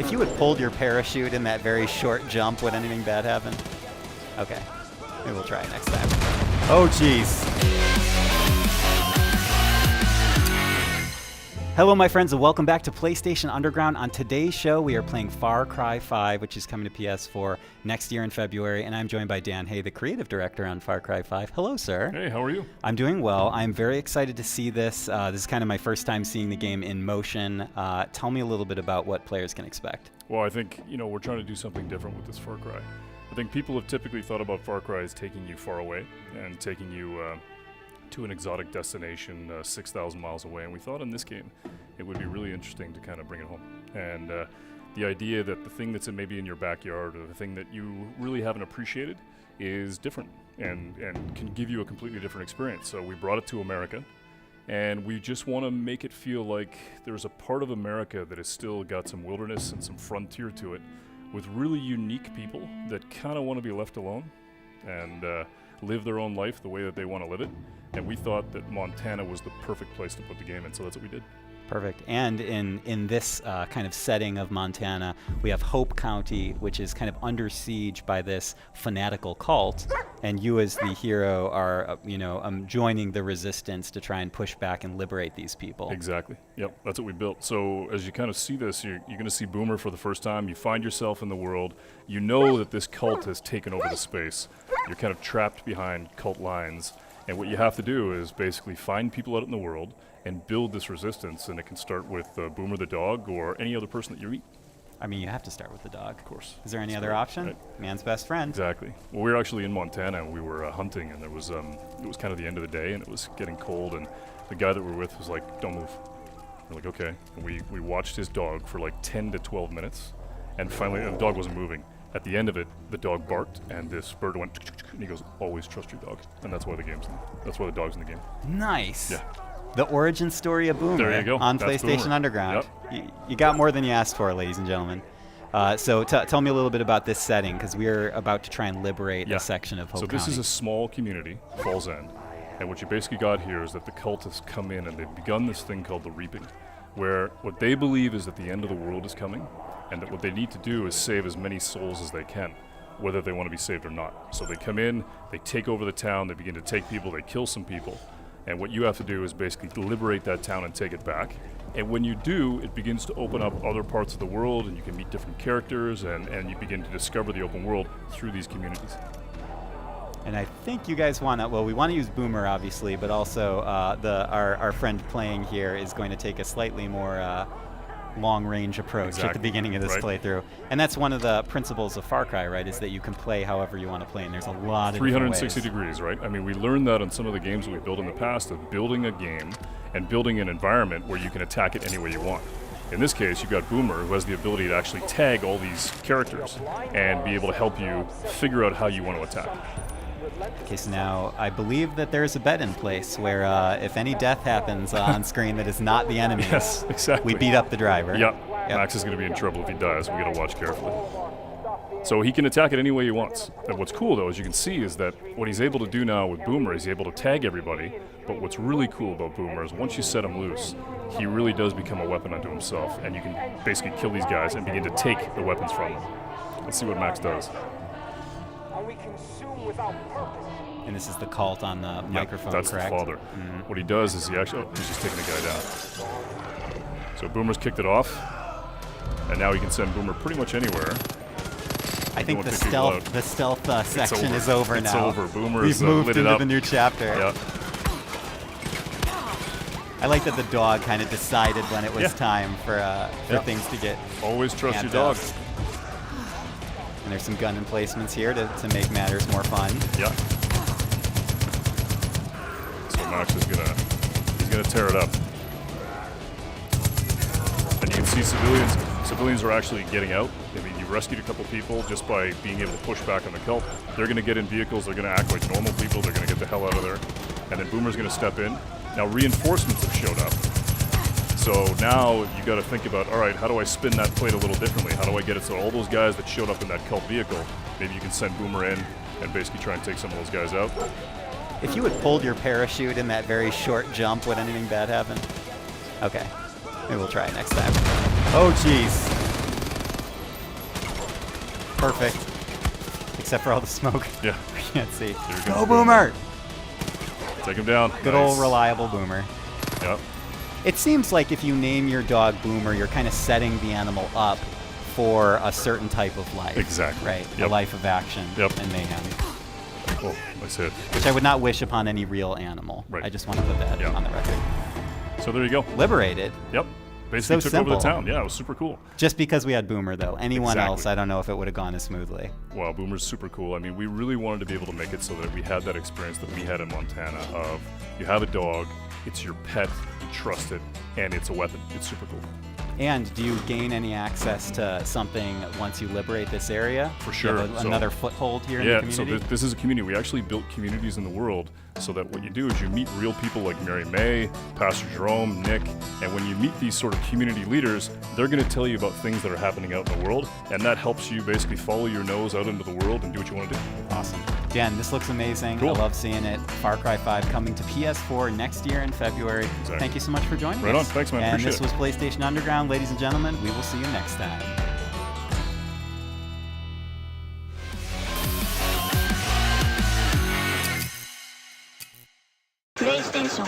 If you had pulled your parachute in that very short jump, would anything bad happen? Okay. Maybe we'll try it next time. Oh, jeez. Hello, my friends, and welcome back to PlayStation Underground. On today's show, we are playing Far Cry 5, which is coming to PS4 next year in February, and I'm joined by Dan Hay, the creative director on Far Cry 5. Hello, sir. Hey, how are you? I'm doing well. I'm very excited to see this. This is kind of my first time seeing the game in motion. Tell me a little bit about what players can expect. Well, I think, we're trying to do something different with this Far Cry. I think people have typically thought about Far Cry as taking you far away and taking you to an exotic destination 6,000 miles away, and we thought in this game it would be really interesting to kind of bring it home. And the idea that the thing that's maybe in your backyard or the thing that you really haven't appreciated is different and can give you a completely different experience. So we brought it to America, and we just want to make it feel like there's a part of America that has still got some wilderness and some frontier to it, with really unique people that kind of want to be left alone and live their own life the way that they want to live it. And we thought that Montana was the perfect place to put the game in, so that's what we did. Perfect. And in this kind of setting of Montana, we have Hope County, which is kind of under siege by this fanatical cult, and you as the hero are, joining the resistance to try and push back and liberate these people. Exactly. Yep, that's what we built. So as you kind of see this, you're going to see Boomer for the first time. You find yourself in the world. You know that this cult has taken over the space. You're kind of trapped behind cult lines. And what you have to do is basically find people out in the world and build this resistance, and it can start with Boomer the dog or any other person that you meet. I mean, you have to start with the dog. Of course. Is there any other option? Right. Man's best friend. Exactly. Well, we were actually in Montana, and we were hunting, and it was kind of the end of the day, and it was getting cold, and the guy that we were with was like, "Don't move." We're like, "Okay." And we watched his dog for like 10 to 12 minutes, and finally the dog wasn't moving. At the end of it, the dog barked, and this bird went, and he goes, "Always trust your dog," and that's why the dog's in the game. Nice. Yeah. The origin story of Boomer. There you go. On That's PlayStation Boomer. Underground. Yep. You got more than you asked for, ladies and gentlemen. So tell me a little bit about this setting, because we're about to try and liberate a section of Hope County. So this is a small community, Falls End, and what you basically got here is that the cult has come in and they've begun this thing called the Reaping, where what they believe is that the end of the world is coming, and that what they need to do is save as many souls as they can, whether they want to be saved or not. So they come in, they take over the town, they begin to take people, they kill some people, and what you have to do is basically liberate that town and take it back. And when you do, it begins to open up other parts of the world, and you can meet different characters, and you begin to discover the open world through these communities. And I think you guys want to, we want to use Boomer, obviously, but also our friend playing here is going to take a slightly more long-range approach at the beginning of this playthrough. And that's one of the principles of Far Cry, right, is that you can play however you want to play, and there's a lot of 360 degrees, right? I mean, we learned that on some of the games that we built in the past, of building a game and building an environment where you can attack it any way you want. In this case, you've got Boomer, who has the ability to actually tag all these characters and be able to help you figure out how you want to attack. Okay, so now I believe that there's a bet in place where if any death happens on screen that is not the enemies, yes, exactly. we beat up the driver. Yep. Max is going to be in trouble if he dies. We got to watch carefully. So he can attack it any way he wants. And what's cool, though, as you can see, is that what he's able to do now with Boomer is he's able to tag everybody. But what's really cool about Boomer is once you set him loose, he really does become a weapon unto himself, and you can basically kill these guys and begin to take the weapons from them. Let's see what Max does. And this is the cult on the microphone, that's correct? That's the father. Mm-hmm. What he does is he's just taking the guy down. So Boomer's kicked it off, and now he can send Boomer pretty much anywhere. I think the stealth section is over now. It's over. Boomer We've moved into the new chapter. Yeah. I like that the dog kind of decided when it was time for things to get. Always trust your dog. And there's some gun emplacements here to make matters more fun. Yeah. So Max is gonna tear it up. And you can see civilians are actually getting out. I mean, you rescued a couple people just by being able to push back on the cult. They're gonna get in vehicles, they're gonna act like normal people, they're gonna get the hell out of there. And then Boomer's gonna step in. Now reinforcements have showed up. So now you got to think about, all right, how do I spin that plate a little differently? How do I get it so all those guys that showed up in that cult vehicle, maybe you can send Boomer in and basically try and take some of those guys out? If you had pulled your parachute in that very short jump, would anything bad happen? Okay. Maybe we'll try it next time. Oh, jeez. Perfect. Except for all the smoke. Yeah. I can't see. Here Go comes Boomer! Take him down. Good Nice. old reliable Boomer. Yep. It seems like if you name your dog Boomer, you're kind of setting the animal up for a certain type of life. Exactly. Right. A Yep. life of action Yep. and mayhem. Oh, nice hit. Which I would not wish upon any real animal. Right. I just want to put that Yeah. on the record. So there you go. Liberated. Yep. Basically So took over the simple. town. Yeah, it was super cool. Just because we had Boomer, though. Anyone Exactly. else, I don't know if it would have gone as smoothly. Wow, Boomer's super cool. I mean, we really wanted to be able to make it so that we had that experience that we had in Montana of you have a dog, it's your pet, you trust it, and it's a weapon. It's super cool. And do you gain any access to something once you liberate this area? For Do you have sure. another foothold here in Yeah, the so community? this is a community. We actually built communities in the world so that what you do is you meet real people like Mary May, Pastor Jerome, Nick, and when you meet these sort of community leaders, they're going to tell you about things that are happening out in the world, and that helps you basically follow your nose out into the world and do what you want to do. Awesome. Dan, this looks amazing. Cool. I love seeing it. Far Cry 5 coming to PS4 next year in February. Exactly. Thank you so much for joining Right us. on. Thanks, man. And Appreciate this it. was PlayStation Underground. Ladies and gentlemen, we will see you next time. PlayStation